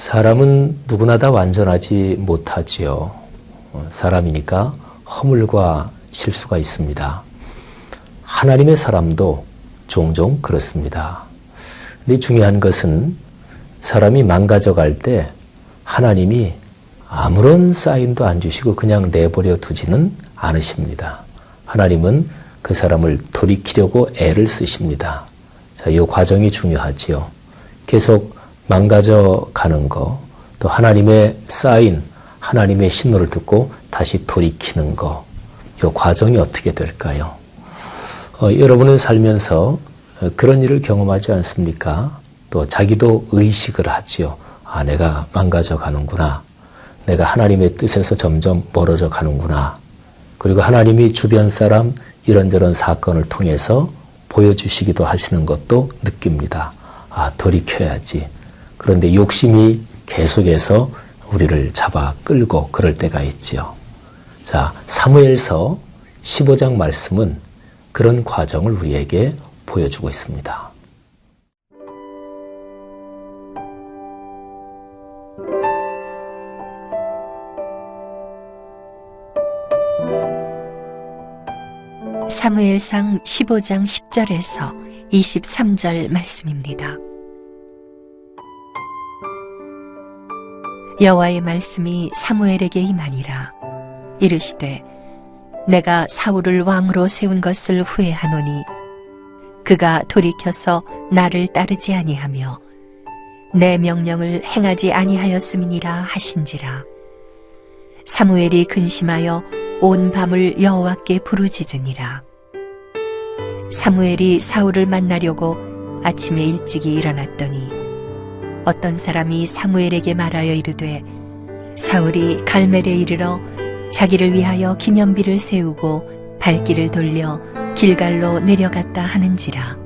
사람은 누구나 다 완전하지 못하지요. 사람이니까 허물과 실수가 있습니다. 하나님의 사람도 종종 그렇습니다. 근데 중요한 것은 사람이 망가져갈 때 하나님이 아무런 사인도 안 주시고 그냥 내버려 두지는 않으십니다. 하나님은 그 사람을 돌이키려고 애를 쓰십니다. 자, 이 과정이 중요하지요. 계속 망가져 가는 거, 또 하나님의 사인, 하나님의 신호를 듣고 다시 돌이키는 거, 이 과정이 어떻게 될까요? 여러분은 살면서 그런 일을 경험하지 않습니까? 또 자기도 의식을 하지요. 아, 내가 망가져 가는구나. 내가 하나님의 뜻에서 점점 멀어져 가는구나. 그리고 하나님이 주변 사람 이런저런 사건을 통해서 보여주시기도 하시는 것도 느낍니다. 아, 돌이켜야지. 그런데 욕심이 계속해서 우리를 잡아 끌고 그럴 때가 있지요. 자, 사무엘서 15장 말씀은 그런 과정을 우리에게 보여주고 있습니다. 사무엘상 15장 10절에서 23절 말씀입니다. 여호와의 말씀이 사무엘에게 임하니라. 이르시되 내가 사울을 왕으로 세운 것을 후회하노니 그가 돌이켜서 나를 따르지 아니하며 내 명령을 행하지 아니하였음이니라 하신지라. 사무엘이 근심하여 온 밤을 여호와께 부르짖으니라. 사무엘이 사울을 만나려고 아침에 일찍이 일어났더니 어떤 사람이 사무엘에게 말하여 이르되 사울이 갈멜에 이르러 자기를 위하여 기념비를 세우고 발길을 돌려 길갈로 내려갔다 하는지라.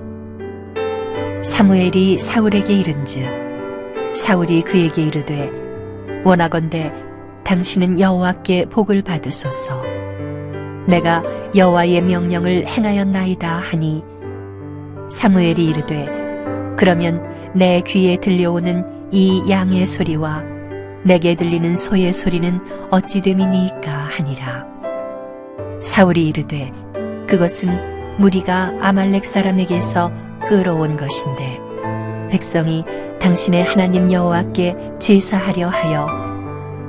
사무엘이 사울에게 이른즉 사울이 그에게 이르되 원하건대 당신은 여호와께 복을 받으소서. 내가 여호와의 명령을 행하였나이다 하니 사무엘이 이르되 그러면 내 귀에 들려오는 이 양의 소리와 내게 들리는 소의 소리는 어찌 됨이니까 하니라. 사울이 이르되 그것은 무리가 아말렉 사람에게서 끌어온 것인데 백성이 당신의 하나님 여호와께 제사하려 하여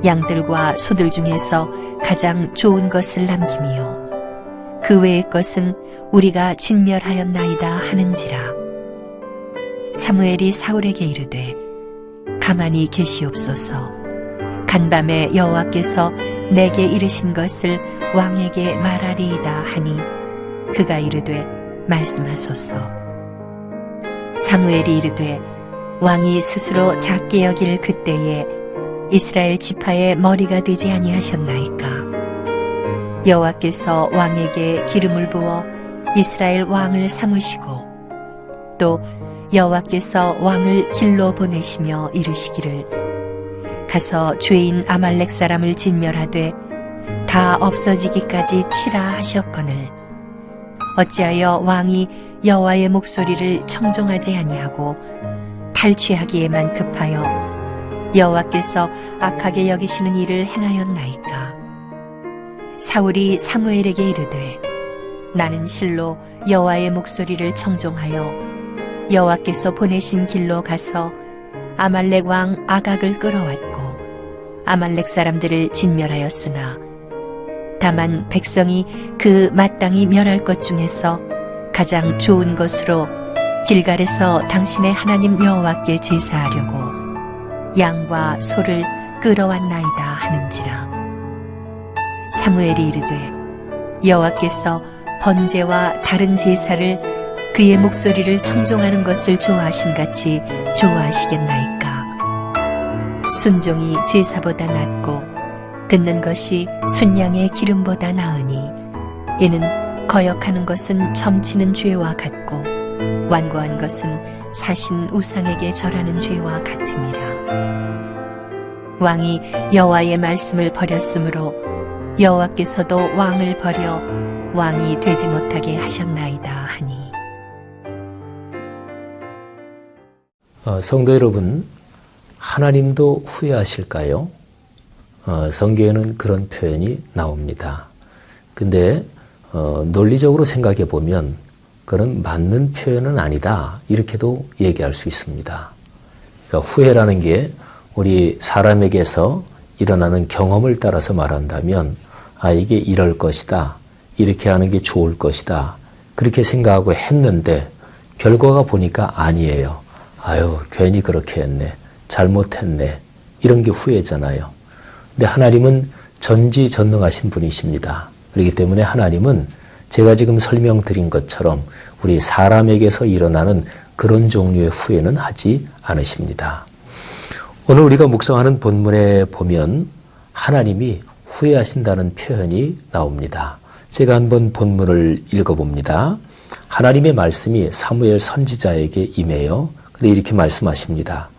양들과 소들 중에서 가장 좋은 것을 남김이요 그 외의 것은 우리가 진멸하였나이다 하는지라. 사무엘이 사울에게 이르되 가만히 계시옵소서. 간밤에 여호와께서 내게 이르신 것을 왕에게 말하리이다 하니 그가 이르되 말씀하소서. 사무엘이 이르되 왕이 스스로 작게 여길 그때에 이스라엘 지파의 머리가 되지 아니하셨나이까. 여호와께서 왕에게 기름을 부어 이스라엘 왕을 삼으시고 또 여호와께서 왕을 길로 보내시며 이르시기를 가서 죄인 아말렉 사람을 진멸하되 다 없어지기까지 치라 하셨거늘 어찌하여 왕이 여호와의 목소리를 청종하지 아니하고 탈취하기에만 급하여 여호와께서 악하게 여기시는 일을 행하였나이까. 사울이 사무엘에게 이르되 나는 실로 여호와의 목소리를 청종하여 여호와께서 보내신 길로 가서 아말렉 왕 아각을 끌어왔고 아말렉 사람들을 진멸하였으나 다만 백성이 그 마땅히 멸할 것 중에서 가장 좋은 것으로 길갈에서 당신의 하나님 여호와께 제사하려고 양과 소를 끌어왔나이다 하는지라. 사무엘이 이르되 여호와께서 번제와 다른 제사를 그의 목소리를 청종하는 것을 좋아하신 같이 좋아하시겠나이까. 순종이 제사보다 낫고 듣는 것이 순양의 기름보다 나으니 이는 거역하는 것은 점치는 죄와 같고 완고한 것은 사신 우상에게 절하는 죄와 같음이라. 왕이 여호와의 말씀을 버렸으므로 여호와께서도 왕을 버려 왕이 되지 못하게 하셨나이다 하니. 성도 여러분, 하나님도 후회하실까요? 성경에는 그런 표현이 나옵니다. 근데 논리적으로 생각해 보면 그건 맞는 표현은 아니다, 이렇게도 얘기할 수 있습니다. 그러니까 후회라는 게 우리 사람에게서 일어나는 경험을 따라서 말한다면 이게 이럴 것이다, 이렇게 하는 게 좋을 것이다, 그렇게 생각하고 했는데 결과가 보니까 아니에요. 아유, 괜히 그렇게 했네, 잘못했네, 이런 게 후회잖아요. 근데 하나님은 전지전능하신 분이십니다. 그렇기 때문에 하나님은 제가 지금 설명드린 것처럼 우리 사람에게서 일어나는 그런 종류의 후회는 하지 않으십니다. 오늘 우리가 묵상하는 본문에 보면 하나님이 후회하신다는 표현이 나옵니다. 제가 한번 본문을 읽어봅니다. 하나님의 말씀이 사무엘 선지자에게 임해요. 근데 이렇게 말씀하십니다.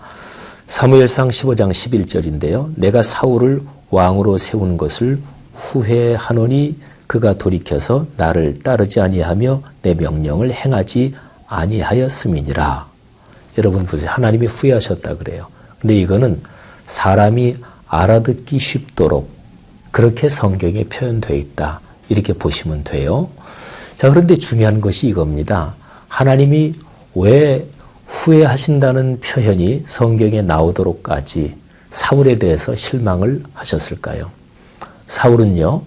사무엘상 15장 11절인데요. 내가 사울을 왕으로 세운 것을 후회하노니 그가 돌이켜서 나를 따르지 아니하며 내 명령을 행하지 아니하였음이니라. 여러분 보세요. 하나님이 후회하셨다 그래요. 근데 이거는 사람이 알아듣기 쉽도록 그렇게 성경에 표현되어 있다, 이렇게 보시면 돼요. 자, 그런데 중요한 것이 이겁니다. 하나님이 왜 후회하신다는 표현이 성경에 나오도록까지 사울에 대해서 실망을 하셨을까요? 사울은요,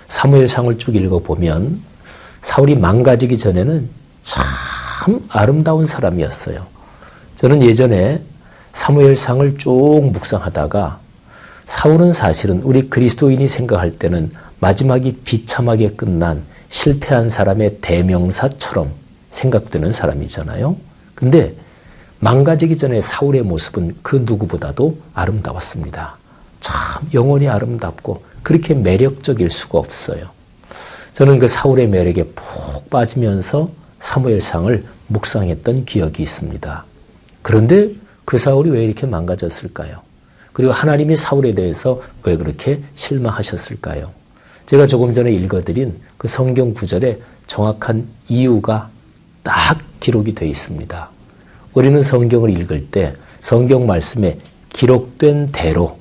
사무엘상을 쭉 읽어보면 사울이 망가지기 전에는 참 아름다운 사람이었어요. 저는 예전에 사무엘상을 쭉 묵상하다가 사울은 사실은 우리 그리스도인이 생각할 때는 마지막이 비참하게 끝난 실패한 사람의 대명사처럼 생각되는 사람이잖아요. 근데 망가지기 전에 사울의 모습은 그 누구보다도 아름다웠습니다. 참 영혼이 아름답고 그렇게 매력적일 수가 없어요. 저는 그 사울의 매력에 푹 빠지면서 사무엘상을 묵상했던 기억이 있습니다. 그런데 그 사울이 왜 이렇게 망가졌을까요? 그리고 하나님이 사울에 대해서 왜 그렇게 실망하셨을까요? 제가 조금 전에 읽어드린 그 성경 구절에 정확한 이유가 딱 기록이 되어 있습니다. 우리는 성경을 읽을 때 성경 말씀에 기록된 대로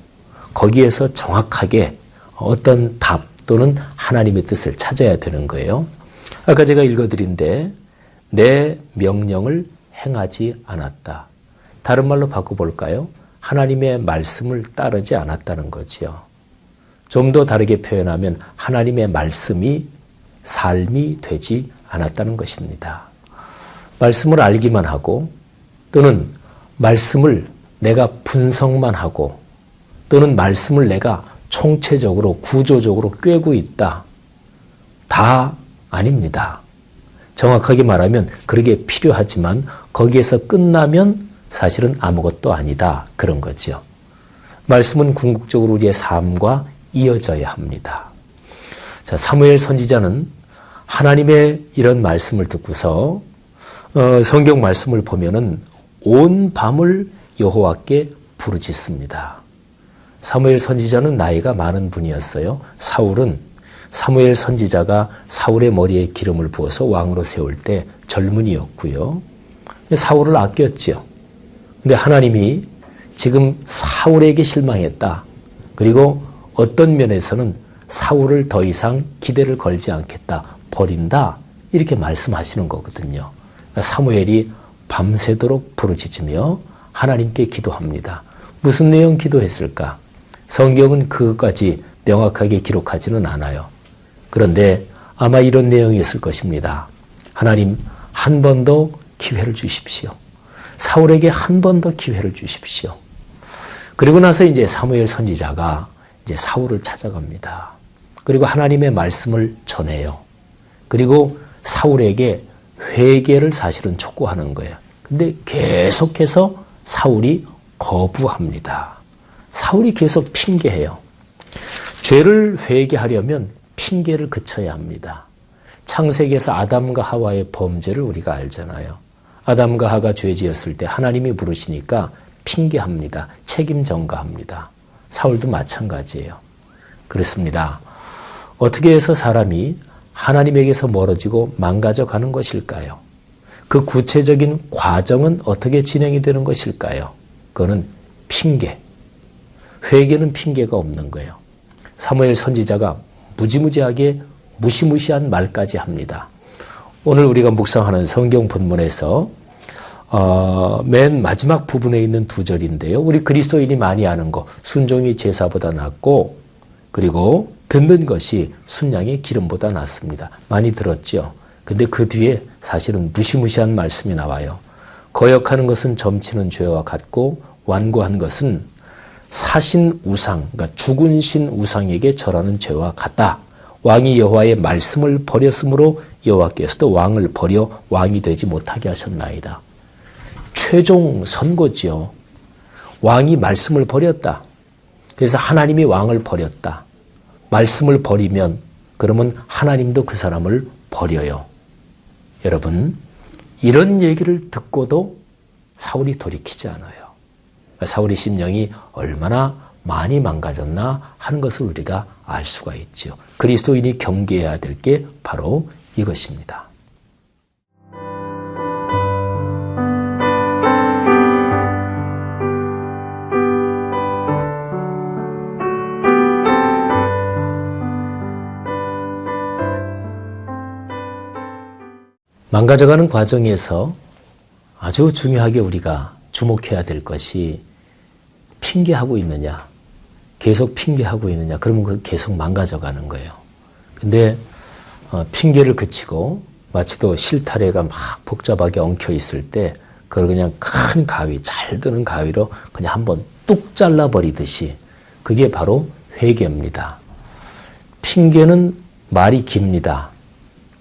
거기에서 정확하게 어떤 답 또는 하나님의 뜻을 찾아야 되는 거예요. 아까 제가 읽어드린데 내 명령을 행하지 않았다. 다른 말로 바꿔볼까요? 하나님의 말씀을 따르지 않았다는 거지요. 좀 더 다르게 표현하면 하나님의 말씀이 삶이 되지 않았다는 것입니다. 말씀을 알기만 하고 또는 말씀을 내가 분석만 하고 또는 말씀을 내가 총체적으로 구조적으로 꿰고 있다. 다 아닙니다. 정확하게 말하면 그러게 필요하지만 거기에서 끝나면 사실은 아무것도 아니다, 그런 거죠. 말씀은 궁극적으로 우리의 삶과 이어져야 합니다. 자, 사무엘 선지자는 하나님의 이런 말씀을 듣고서 성경 말씀을 보면은 온 밤을 여호와께 부르짖습니다. 사무엘 선지자는 나이가 많은 분이었어요. 사울은 사무엘 선지자가 사울의 머리에 기름을 부어서 왕으로 세울 때 젊은이였고요. 사울을 아꼈죠. 근데 하나님이 지금 사울에게 실망했다. 그리고 어떤 면에서는 사울을 더 이상 기대를 걸지 않겠다, 버린다, 이렇게 말씀하시는 거거든요. 사무엘이 밤새도록 부르짖으며 하나님께 기도합니다. 무슨 내용 기도했을까? 성경은 그것까지 명확하게 기록하지는 않아요. 그런데 아마 이런 내용이었을 것입니다. 하나님, 한 번 더 기회를 주십시오. 사울에게 한 번 더 기회를 주십시오. 그리고 나서 이제 사무엘 선지자가 이제 사울을 찾아갑니다. 그리고 하나님의 말씀을 전해요. 그리고 사울에게 회개를 사실은 촉구하는 거예요. 근데 계속해서 사울이 거부합니다. 사울이 계속 핑계해요. 죄를 회개하려면 핑계를 그쳐야 합니다. 창세기에서 아담과 하와의 범죄를 우리가 알잖아요. 아담과 하가 죄 지었을 때 하나님이 부르시니까 핑계합니다. 책임 전가합니다. 사울도 마찬가지예요. 그렇습니다. 어떻게 해서 사람이 하나님에게서 멀어지고 망가져 가는 것일까요? 그 구체적인 과정은 어떻게 진행이 되는 것일까요? 그거는 핑계. 회개는 핑계가 없는 거예요. 사무엘 선지자가 무지무지하게 무시무시한 말까지 합니다. 오늘 우리가 묵상하는 성경 본문에서 맨 마지막 부분에 있는 두 절인데요. 우리 그리스도인이 많이 아는 거, 순종이 제사보다 낫고 그리고 듣는 것이 순양의 기름보다 낫습니다. 많이 들었죠? 근데 그 뒤에 사실은 무시무시한 말씀이 나와요. 거역하는 것은 점치는 죄와 같고 완고한 것은 사신 우상, 그러니까 죽은 신 우상에게 절하는 죄와 같다. 왕이 여호와의 말씀을 버렸으므로 여호와께서도 왕을 버려 왕이 되지 못하게 하셨나이다. 최종 선고지요. 왕이 말씀을 버렸다. 그래서 하나님이 왕을 버렸다. 말씀을 버리면 그러면 하나님도 그 사람을 버려요. 여러분, 이런 얘기를 듣고도 사울이 돌이키지 않아요. 사울의 심령이 얼마나 많이 망가졌나 하는 것을 우리가 알 수가 있죠. 그리스도인이 경계해야 될 게 바로 이것입니다. 망가져가는 과정에서 아주 중요하게 우리가 주목해야 될 것이 핑계하고 있느냐, 계속 핑계하고 있느냐, 그러면 그 계속 망가져가는 거예요. 근데 핑계를 그치고 마치도 실타래가 막 복잡하게 엉켜 있을 때 그걸 그냥 큰 가위, 잘 드는 가위로 그냥 한번 뚝 잘라버리듯이 그게 바로 회개입니다. 핑계는 말이 깁니다.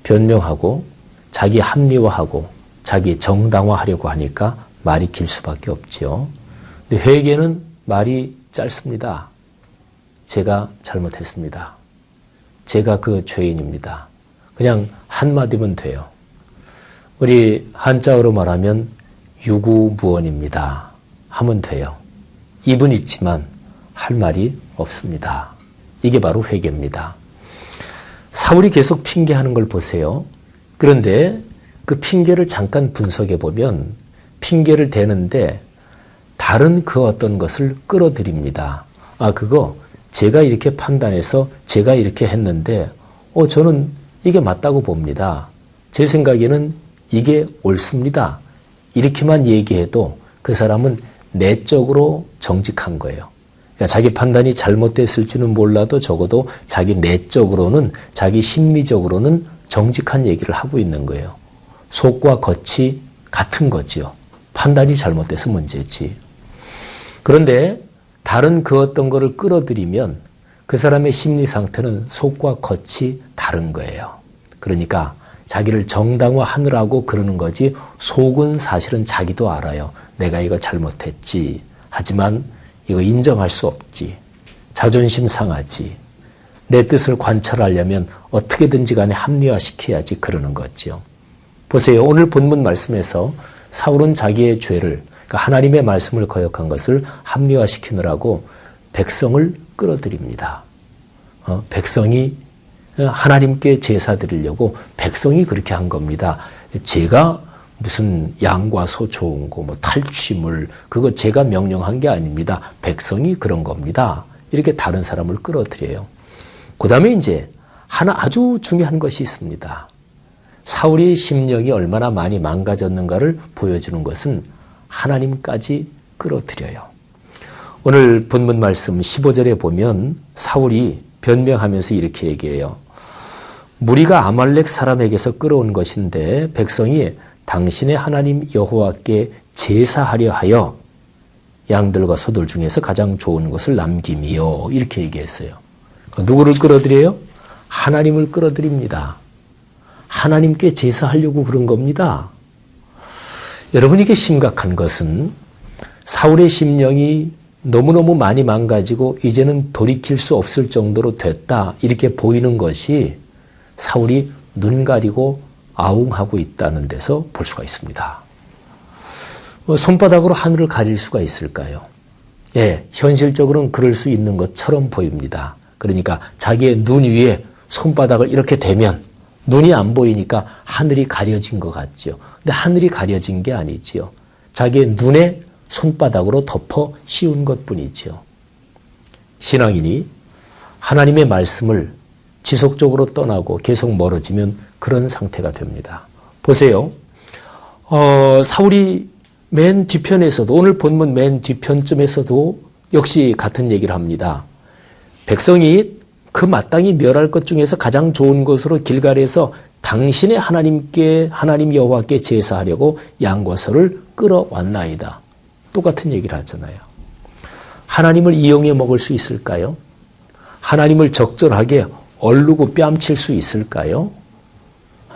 변명하고 자기 합리화하고 자기 정당화하려고 하니까 말이 길 수밖에 없지요. 근데 회개는 말이 짧습니다. 제가 잘못했습니다. 제가 그 죄인입니다. 그냥 한마디면 돼요. 우리 한자어로 말하면 유구무원입니다. 하면 돼요. 입은 있지만 할 말이 없습니다. 이게 바로 회개입니다. 사울이 계속 핑계하는 걸 보세요. 그런데 그 핑계를 잠깐 분석해 보면 핑계를 대는데 다른 그 어떤 것을 끌어들입니다. 아, 그거 제가 이렇게 판단해서 제가 이렇게 했는데 저는 이게 맞다고 봅니다. 제 생각에는 이게 옳습니다. 이렇게만 얘기해도 그 사람은 내적으로 정직한 거예요. 그러니까 자기 판단이 잘못됐을지는 몰라도 적어도 자기 내적으로는, 자기 심리적으로는 정직한 얘기를 하고 있는 거예요. 속과 겉이 같은 거지요. 판단이 잘못돼서 문제지. 그런데 다른 그 어떤 거를 끌어들이면 그 사람의 심리 상태는 속과 겉이 다른 거예요. 그러니까 자기를 정당화하느라고 그러는 거지 속은 사실은 자기도 알아요. 내가 이거 잘못했지. 하지만 이거 인정할 수 없지. 자존심 상하지. 내 뜻을 관철하려면 어떻게든지 간에 합리화시켜야지 그러는 거죠. 보세요. 오늘 본문 말씀에서 사울은 자기의 죄를, 그러니까 하나님의 말씀을 거역한 것을 합리화시키느라고 백성을 끌어들입니다. 백성이 하나님께 제사 드리려고 백성이 그렇게 한 겁니다. 제가 무슨 양과 소 좋은 거, 뭐 탈취물, 그거 제가 명령한 게 아닙니다. 백성이 그런 겁니다. 이렇게 다른 사람을 끌어들여요. 그 다음에 이제 하나 아주 중요한 것이 있습니다. 사울의 심령이 얼마나 많이 망가졌는가를 보여주는 것은 하나님까지 끌어들여요. 오늘 본문 말씀 15절에 보면 사울이 변명하면서 이렇게 얘기해요. 무리가 아말렉 사람에게서 끌어온 것인데 백성이 당신의 하나님 여호와께 제사하려 하여 양들과 소들 중에서 가장 좋은 것을 남김이요. 이렇게 얘기했어요. 누구를 끌어들여요? 하나님을 끌어들입니다. 하나님께 제사하려고 그런 겁니다. 여러분, 이게 심각한 것은 사울의 심령이 너무너무 많이 망가지고 이제는 돌이킬 수 없을 정도로 됐다 이렇게 보이는 것이 사울이 눈 가리고 아웅하고 있다는 데서 볼 수가 있습니다. 손바닥으로 하늘을 가릴 수가 있을까요? 예, 현실적으로는 그럴 수 있는 것처럼 보입니다. 그러니까 자기의 눈 위에 손바닥을 이렇게 대면 눈이 안 보이니까 하늘이 가려진 것 같죠. 근데 하늘이 가려진 게 아니지요. 자기의 눈에 손바닥으로 덮어 씌운 것뿐이지요. 신앙인이 하나님의 말씀을 지속적으로 떠나고 계속 멀어지면 그런 상태가 됩니다. 보세요. 사울이 맨 뒤편에서도 오늘 본문 맨 뒤편쯤에서도 역시 같은 얘기를 합니다. 백성이 그 마땅히 멸할 것 중에서 가장 좋은 것으로 길갈에서 당신의 하나님 여호와께 제사하려고 양과 소를 끌어왔나이다. 똑같은 얘기를 하잖아요. 하나님을 이용해 먹을 수 있을까요? 하나님을 적절하게 얼르고 뺨칠 수 있을까요?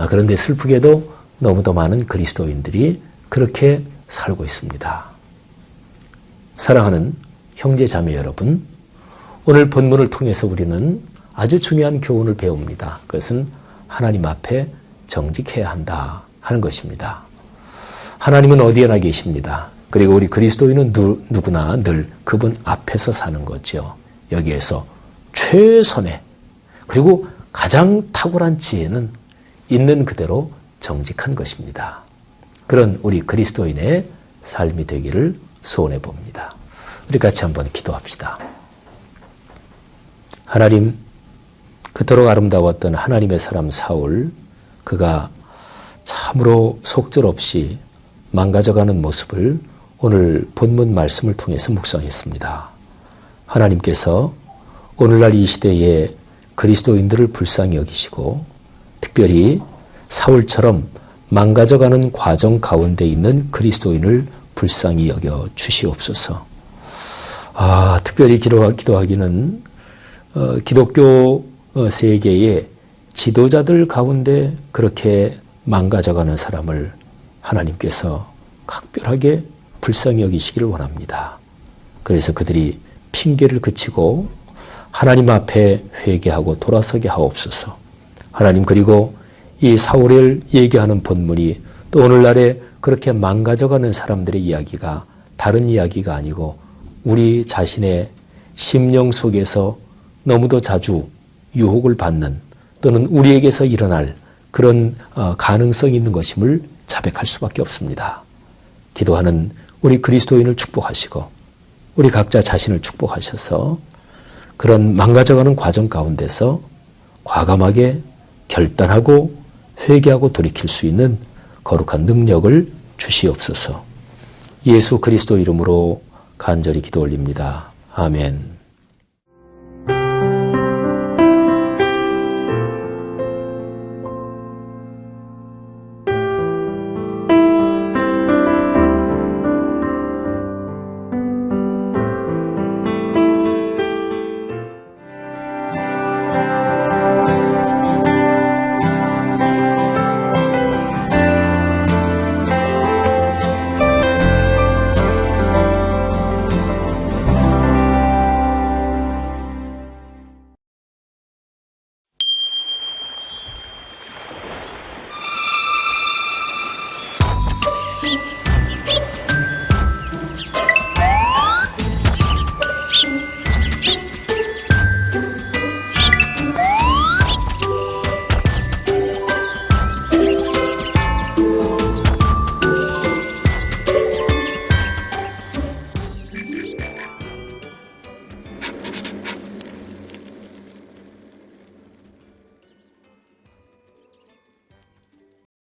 그런데 슬프게도 너무도 많은 그리스도인들이 그렇게 살고 있습니다. 사랑하는 형제 자매 여러분, 오늘 본문을 통해서 우리는 아주 중요한 교훈을 배웁니다. 그것은 하나님 앞에 정직해야 한다 하는 것입니다. 하나님은 어디에나 계십니다. 그리고 우리 그리스도인은 누구나 늘 그분 앞에서 사는 거죠. 여기에서 최선의 그리고 가장 탁월한 지혜는 있는 그대로 정직한 것입니다. 그런 우리 그리스도인의 삶이 되기를 소원해 봅니다. 우리 같이 한번 기도합시다. 하나님, 그토록 아름다웠던 하나님의 사람 사울, 그가 참으로 속절없이 망가져가는 모습을 오늘 본문 말씀을 통해서 묵상했습니다. 하나님께서 오늘날 이 시대에 그리스도인들을 불쌍히 여기시고 특별히 사울처럼 망가져가는 과정 가운데 있는 그리스도인을 불쌍히 여겨 주시옵소서. 특별히 기도하기는 기독교 세계의 지도자들 가운데 그렇게 망가져가는 사람을 하나님께서 각별하게 불쌍히 여기시기를 원합니다. 그래서 그들이 핑계를 그치고 하나님 앞에 회개하고 돌아서게 하옵소서. 하나님, 그리고 이 사울을 얘기하는 본문이 또 오늘날에 그렇게 망가져가는 사람들의 이야기가 다른 이야기가 아니고 우리 자신의 심령 속에서 너무도 자주 유혹을 받는 또는 우리에게서 일어날 그런 가능성이 있는 것임을 자백할 수밖에 없습니다. 기도하는 우리 그리스도인을 축복하시고 우리 각자 자신을 축복하셔서 그런 망가져가는 과정 가운데서 과감하게 결단하고 회개하고 돌이킬 수 있는 거룩한 능력을 주시옵소서. 예수 그리스도 이름으로 간절히 기도 올립니다. 아멘.